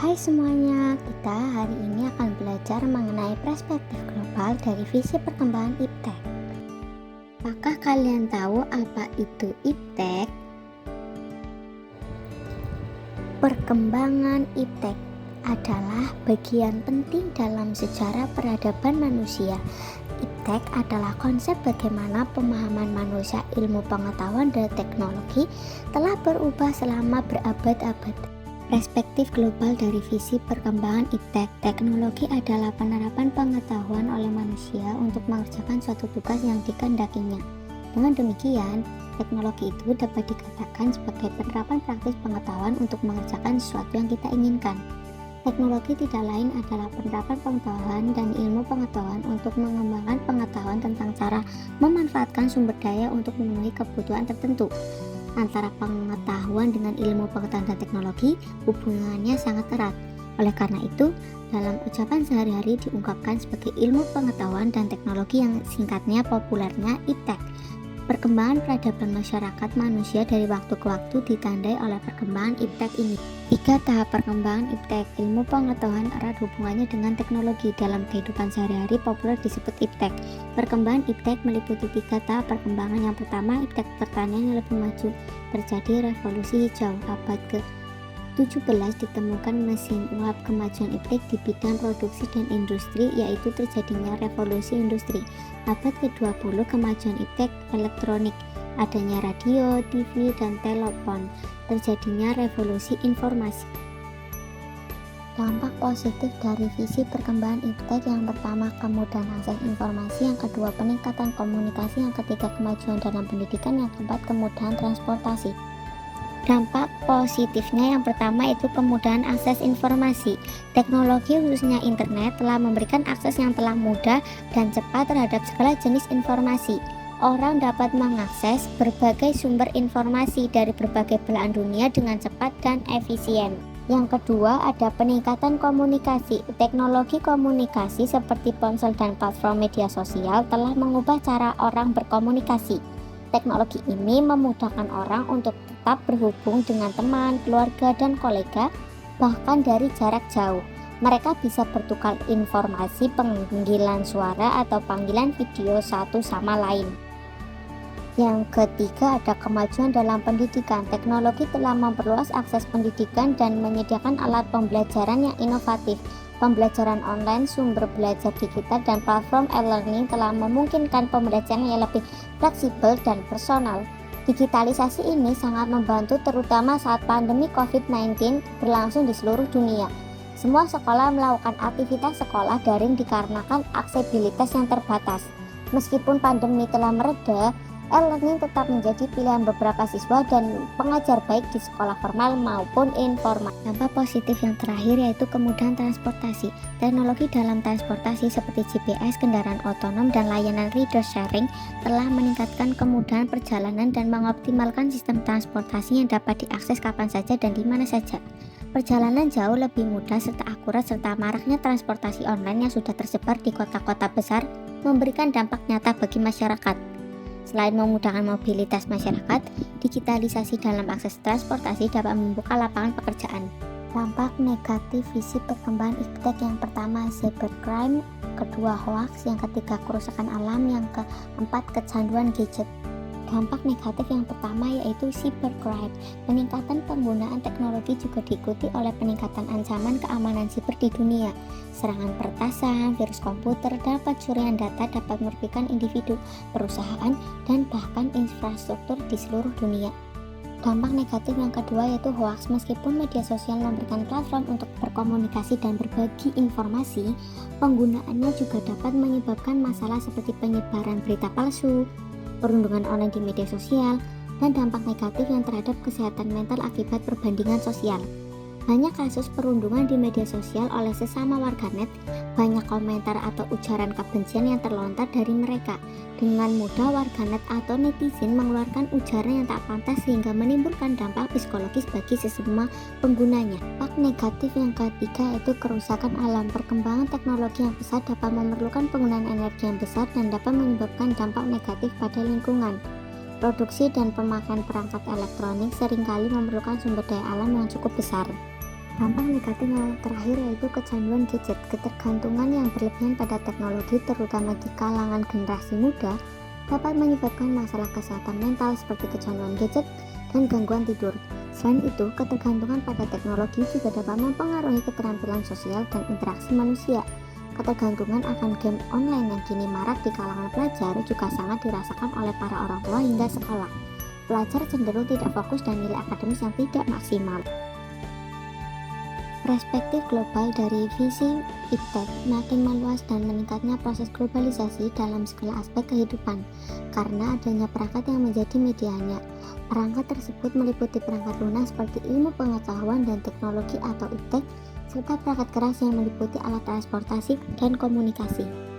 Hai semuanya, kita hari ini akan belajar mengenai perspektif global dari visi perkembangan iptek. Apakah kalian tahu apa itu iptek? Perkembangan iptek adalah bagian penting dalam sejarah peradaban manusia. Iptek adalah konsep bagaimana pemahaman manusia, ilmu pengetahuan, dan teknologi telah berubah selama berabad-abad. Perspektif global dari visi perkembangan iptek. Teknologi adalah penerapan pengetahuan oleh manusia untuk mengerjakan suatu tugas yang dikehendakinya. Dengan demikian, teknologi itu dapat dikatakan sebagai penerapan praktis pengetahuan untuk mengerjakan sesuatu yang kita inginkan. Teknologi tidak lain adalah penerapan pengetahuan dan ilmu pengetahuan untuk mengembangkan pengetahuan tentang cara memanfaatkan sumber daya untuk memenuhi kebutuhan tertentu. Antara pengetahuan dengan ilmu pengetahuan dan teknologi hubungannya sangat erat. Oleh karena itu, dalam ucapan sehari-hari diungkapkan sebagai ilmu pengetahuan dan teknologi yang singkatnya populernya iptek. Perkembangan peradaban masyarakat manusia dari waktu ke waktu ditandai oleh perkembangan iptek ini. 3 tahap perkembangan iptek. Ilmu pengetahuan erat hubungannya dengan teknologi. Dalam kehidupan sehari-hari populer disebut iptek. Perkembangan iptek meliputi 3 tahap perkembangan. Yang pertama, iptek pertanian yang lebih maju. Terjadi revolusi hijau. Abad ke-17 ditemukan mesin uap. Kemajuan iptek di bidang produksi dan industri, yaitu terjadinya revolusi industri. Abad ke-20 kemajuan iptek elektronik, adanya radio, TV, dan telepon, terjadinya revolusi informasi. Dampak positif dari visi perkembangan iptek: yang pertama, kemudahan akses informasi; yang kedua, peningkatan komunikasi; yang ketiga, kemajuan dalam pendidikan; yang keempat, kemudahan transportasi. Dampak positifnya yang pertama itu kemudahan akses informasi. Teknologi khususnya internet telah memberikan akses yang telah mudah dan cepat terhadap segala jenis informasi. Orang dapat mengakses berbagai sumber informasi dari berbagai belahan dunia dengan cepat dan efisien. Yang kedua, ada peningkatan komunikasi. Teknologi komunikasi seperti ponsel dan platform media sosial telah mengubah cara orang berkomunikasi. Teknologi ini memudahkan orang untuk tetap berhubung dengan teman, keluarga, dan kolega, bahkan dari jarak jauh. Mereka bisa bertukar informasi, panggilan suara, atau panggilan video satu sama lain. Yang ketiga, ada kemajuan dalam pendidikan. Teknologi telah memperluas akses pendidikan dan menyediakan alat pembelajaran yang inovatif. Pembelajaran online, sumber belajar digital, dan platform e-learning telah memungkinkan pembelajaran yang lebih fleksibel dan personal. Digitalisasi ini sangat membantu terutama saat pandemi COVID-19 berlangsung di seluruh dunia. Semua sekolah melakukan aktivitas sekolah daring dikarenakan aksesibilitas yang terbatas. Meskipun pandemi telah mereda, e-learning tetap menjadi pilihan beberapa siswa dan pengajar baik di sekolah formal maupun informal. Dampak positif yang terakhir yaitu kemudahan transportasi. Teknologi dalam transportasi seperti GPS, kendaraan otonom, dan layanan rider sharing telah meningkatkan kemudahan perjalanan dan mengoptimalkan sistem transportasi yang dapat diakses kapan saja dan di mana saja. Perjalanan jauh lebih mudah serta akurat, serta maraknya transportasi online yang sudah tersebar di kota-kota besar memberikan dampak nyata bagi masyarakat. Selain memudahkan mobilitas masyarakat, digitalisasi dalam akses transportasi dapat membuka lapangan pekerjaan. Dampak negatif visi perkembangan iptek: yang pertama, cybercrime; kedua, hoax; yang ketiga, kerusakan alam; yang keempat, kecanduan gadget. Dampak negatif yang pertama yaitu cybercrime. Peningkatan penggunaan teknologi juga diikuti oleh peningkatan ancaman keamanan siber di dunia. Serangan peretasan, virus komputer, dan pencurian data dapat merugikan individu, perusahaan, dan bahkan infrastruktur di seluruh dunia. Dampak negatif yang kedua yaitu hoax. Meskipun media sosial memberikan platform untuk berkomunikasi dan berbagi informasi, penggunaannya juga dapat menyebabkan masalah seperti penyebaran berita palsu, perundungan online di media sosial, dan dampak negatif yang terhadap kesehatan mental akibat perbandingan sosial. Banyak kasus perundungan di media sosial oleh sesama warganet, banyak komentar atau ujaran kebencian yang terlontar dari mereka. Dengan mudah warganet atau netizen mengeluarkan ujaran yang tak pantas sehingga menimbulkan dampak psikologis bagi sesama penggunanya. Dampak negatif yang ketiga yaitu kerusakan alam. Perkembangan teknologi yang besar dapat memerlukan penggunaan energi yang besar dan dapat menyebabkan dampak negatif pada lingkungan. Produksi dan pemakaian perangkat elektronik seringkali memerlukan sumber daya alam yang cukup besar. Dampak negatif yang terakhir yaitu kecanduan gadget. Ketergantungan yang berlebihan pada teknologi, terutama di kalangan generasi muda, dapat menyebabkan masalah kesehatan mental seperti kecanduan gadget dan gangguan tidur. Selain itu, ketergantungan pada teknologi juga dapat mempengaruhi keterampilan sosial dan interaksi manusia. Ketergantungan akan game online yang kini marak di kalangan pelajar juga sangat dirasakan oleh para orang tua hingga sekolah. Pelajar cenderung tidak fokus dan nilai akademis yang tidak maksimal. Perspektif global dari visi IPTEK makin meluas dan meningkatnya proses globalisasi dalam segala aspek kehidupan karena adanya perangkat yang menjadi medianya. Perangkat tersebut meliputi perangkat lunak seperti ilmu pengetahuan dan teknologi atau IPTEK, serta perangkat keras yang meliputi alat transportasi dan komunikasi.